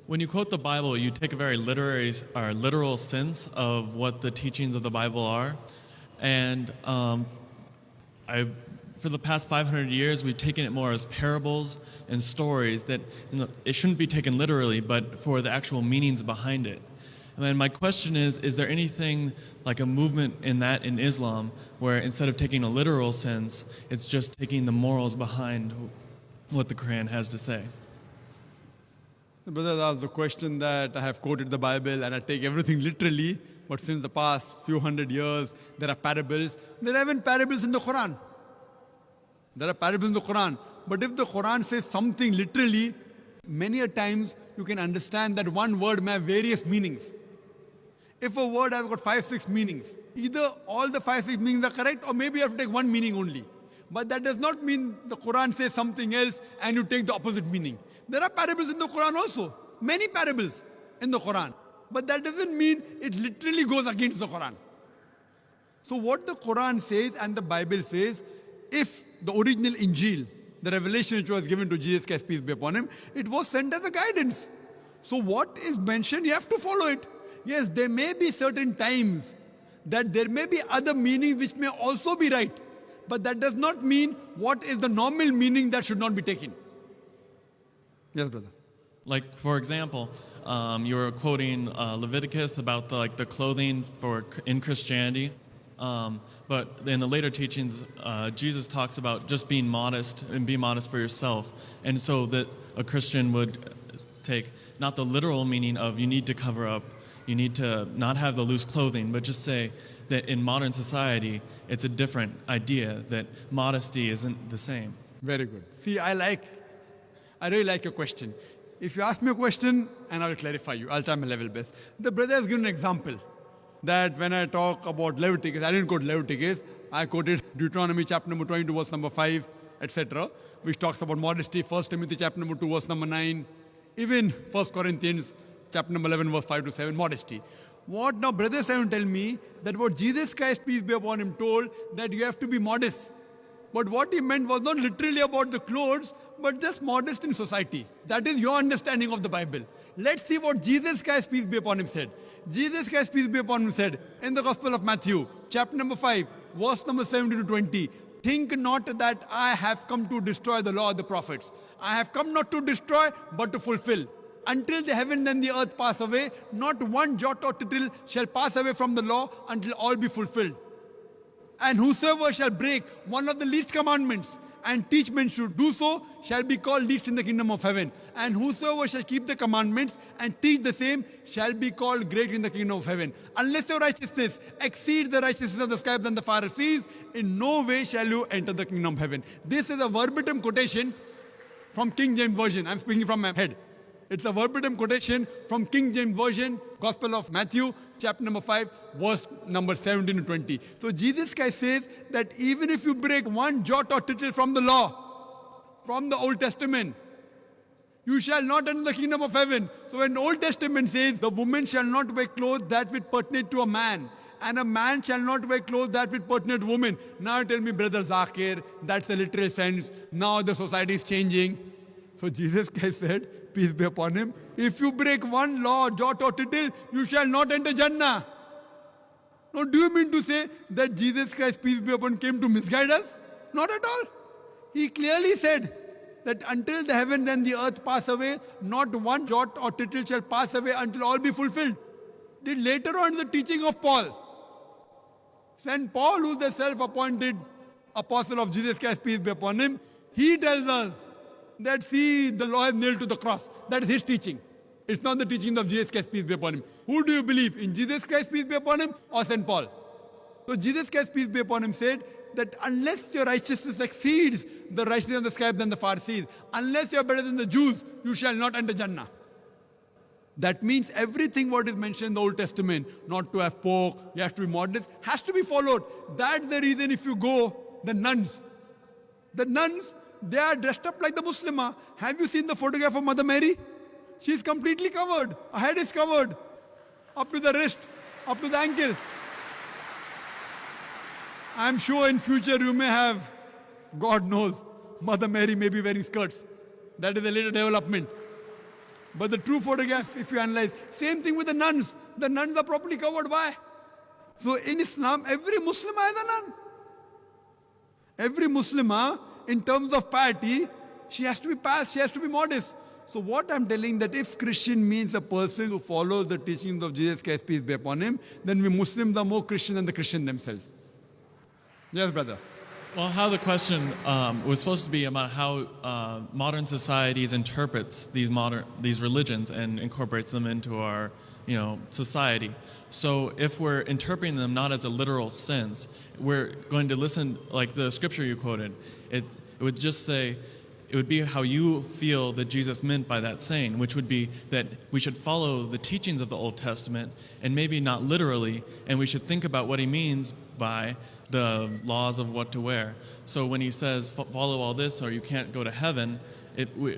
When you quote the Bible, you take a very literal sense of what the teachings of the Bible are. And for the past 500 years, we've taken it more as parables and stories that it shouldn't be taken literally, but for the actual meanings behind it. And then my question is there anything like a movement in that in Islam where instead of taking a literal sense, it's just taking the morals behind what the Quran has to say? The brother asked the question that I have quoted the Bible and I take everything literally, but since the past few hundred years, there are parables. There are even parables in the Quran. There are parables in the Quran. But if the Quran says something literally, many a times you can understand that one word may have various meanings. If a word has got 5-6 meanings, either all the 5-6 meanings are correct or maybe you have to take one meaning only. But that does not mean the Quran says something else and you take the opposite meaning. There are parables in the Quran also, many parables in the Quran. But that doesn't mean it literally goes against the Quran. So what the Quran says and the Bible says, if the original Injil, the revelation which was given to Jesus Christ, peace be upon him, it was sent as a guidance. So what is mentioned, you have to follow it. Yes, there may be certain times that there may be other meanings which may also be right. But that does not mean what is the normal meaning that should not be taken. Yes, brother. Like, for example, you were quoting Leviticus about the clothing in Christianity. But in the later teachings, Jesus talks about just being modest and be modest for yourself. And so that a Christian would take not the literal meaning of you need to cover up, you need to not have the loose clothing, but just say that in modern society, it's a different idea, that modesty isn't the same. Very good. See, I really like your question. If you ask me a question, and I will clarify you, I'll try my level best. The brother has given an example that when I talk about Leviticus, I didn't quote Leviticus, I quoted Deuteronomy chapter number 22, verse number 5, etc., which talks about modesty, 1 Timothy chapter number 2, verse number 9, even 1 Corinthians chapter number 11, verse 5 to 7, modesty. What now brothers trying to tell me that what Jesus Christ, peace be upon him, told that you have to be modest. But what he meant was not literally about the clothes, but just modest in society. That is your understanding of the Bible. Let's see what Jesus Christ, peace be upon him, said. Jesus Christ, peace be upon him, said in the Gospel of Matthew, chapter number 5, verse number 17 to 20, think not that I have come to destroy the law of the prophets. I have come not to destroy, but to fulfill. Until the heaven and the earth pass away, not one jot or tittle shall pass away from the law until all be fulfilled. And whosoever shall break one of the least commandments and teach men to do so shall be called least in the kingdom of heaven. And whosoever shall keep the commandments and teach the same shall be called great in the kingdom of heaven. Unless your righteousness exceeds the righteousness of the scribes and the Pharisees, in no way shall you enter the kingdom of heaven. This is a verbatim quotation from King James Version. I'm speaking from my head. It's a verbatim quotation from King James Version, Gospel of Matthew, chapter number 5, verse number 17 to 20. So Jesus Christ says that even if you break one jot or tittle from the law, from the Old Testament, you shall not enter the kingdom of heaven. So when the Old Testament says, the woman shall not wear clothes that which pertain to a man, and a man shall not wear clothes that which pertain to woman. Now tell me, Brother Zakir, that's the literal sense. Now the society is changing. So Jesus Christ said, peace be upon him, if you break one law, jot or tittle, you shall not enter Jannah. Now do you mean to say that Jesus Christ, peace be upon him, came to misguide us? Not at all. He clearly said that until the heaven and the earth pass away, not one jot or tittle shall pass away until all be fulfilled. Then later on the teaching of Paul, St. Paul, who is the self-appointed apostle of Jesus Christ, peace be upon him, he tells us that see, the law is nailed to the cross. That is his teaching. It's not the teaching of Jesus Christ, peace be upon him. Who do you believe? In Jesus Christ, peace be upon him, or St. Paul? So Jesus Christ, peace be upon him, said that unless your righteousness exceeds the righteousness of the scribes and the Pharisees, unless you are better than the Jews, you shall not enter Jannah. That means everything what is mentioned in the Old Testament, not to have pork, you have to be modest, has to be followed. That's the reason if you go, the nuns, they are dressed up like the Muslimah. Have you seen the photograph of Mother Mary? She is completely covered. Her head is covered. Up to the wrist, up to the ankle. I am sure in future you may have, God knows, Mother Mary may be wearing skirts. That is a later development. But the true photograph, if you analyze, same thing with the nuns. The nuns are properly covered. Why? So in Islam, every Muslim is a nun. Every Muslimah, in terms of piety, she has to be pious, she has to be modest. So what I'm telling that if Christian means a person who follows the teachings of Jesus Christ, peace be upon him, then we Muslims are more Christian than the Christian themselves. Yes, brother. Well, how the question was supposed to be about how modern societies interprets these religions and incorporates them into our society. So if we're interpreting them not as a literal sense, we're going to listen, like the scripture you quoted. It would just say, it would be how you feel that Jesus meant by that saying, which would be that we should follow the teachings of the Old Testament and maybe not literally, and we should think about what he means by the laws of what to wear. So when he says follow all this or you can't go to heaven,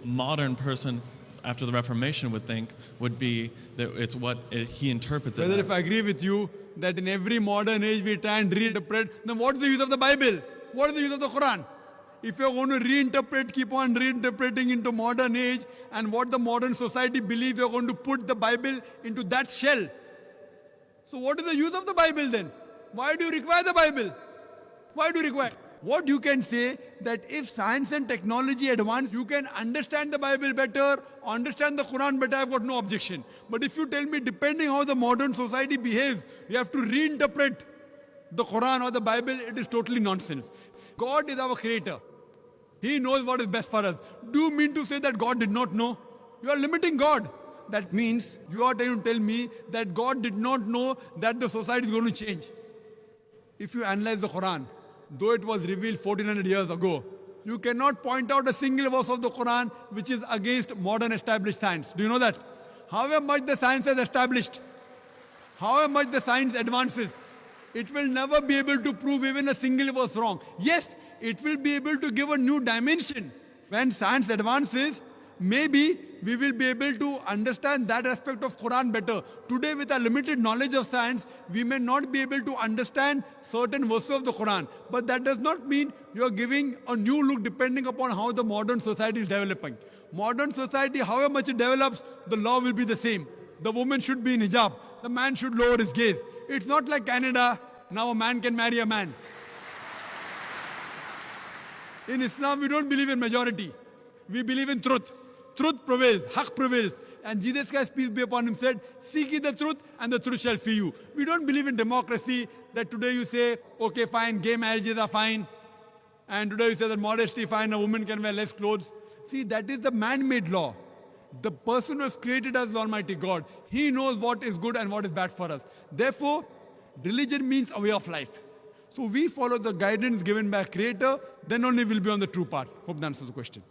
modern person after the Reformation would think would be that it's what he interprets it as. Whether if I agree with you that in every modern age we try and reinterpret, then what is the use of the Bible? What is the use of the Quran? If you're going to reinterpret, keep on reinterpreting into modern age and what the modern society believes, you're going to put the Bible into that shell. So what is the use of the Bible then? Why do you require the Bible? Why do you require? What you can say that if science and technology advance, you can understand the Bible better, understand the Quran better, I've got no objection. But if you tell me depending how the modern society behaves, you have to reinterpret the Quran or the Bible, it is totally nonsense. God is our creator. He knows what is best for us. Do you mean to say that God did not know? You are limiting God. That means you are trying to tell me that God did not know that the society is going to change. If you analyze the Quran, though it was revealed 1400 years ago, you cannot point out a single verse of the Quran which is against modern established science. Do you know that? However much the science has established, however much the science advances, it will never be able to prove even a single verse wrong. Yes, it will be able to give a new dimension. When science advances, maybe we will be able to understand that aspect of Quran better. Today, with our limited knowledge of science, we may not be able to understand certain verses of the Quran. But that does not mean you are giving a new look depending upon how the modern society is developing. Modern society, however much it develops, the law will be the same. The woman should be in hijab. The man should lower his gaze. It's not like Canada, now a man can marry a man. In Islam, we don't believe in majority. We believe in truth. Truth prevails, haqq prevails. And Jesus Christ, peace be upon him, said, seek ye the truth and the truth shall free you. We don't believe in democracy, that today you say, okay, fine, gay marriages are fine. And today you say that modesty fine, a woman can wear less clothes. See, that is the man-made law. The person who has created us is Almighty God. He knows what is good and what is bad for us. Therefore, religion means a way of life. So we follow the guidance given by a creator, then only we'll be on the true path. Hope that answers the question.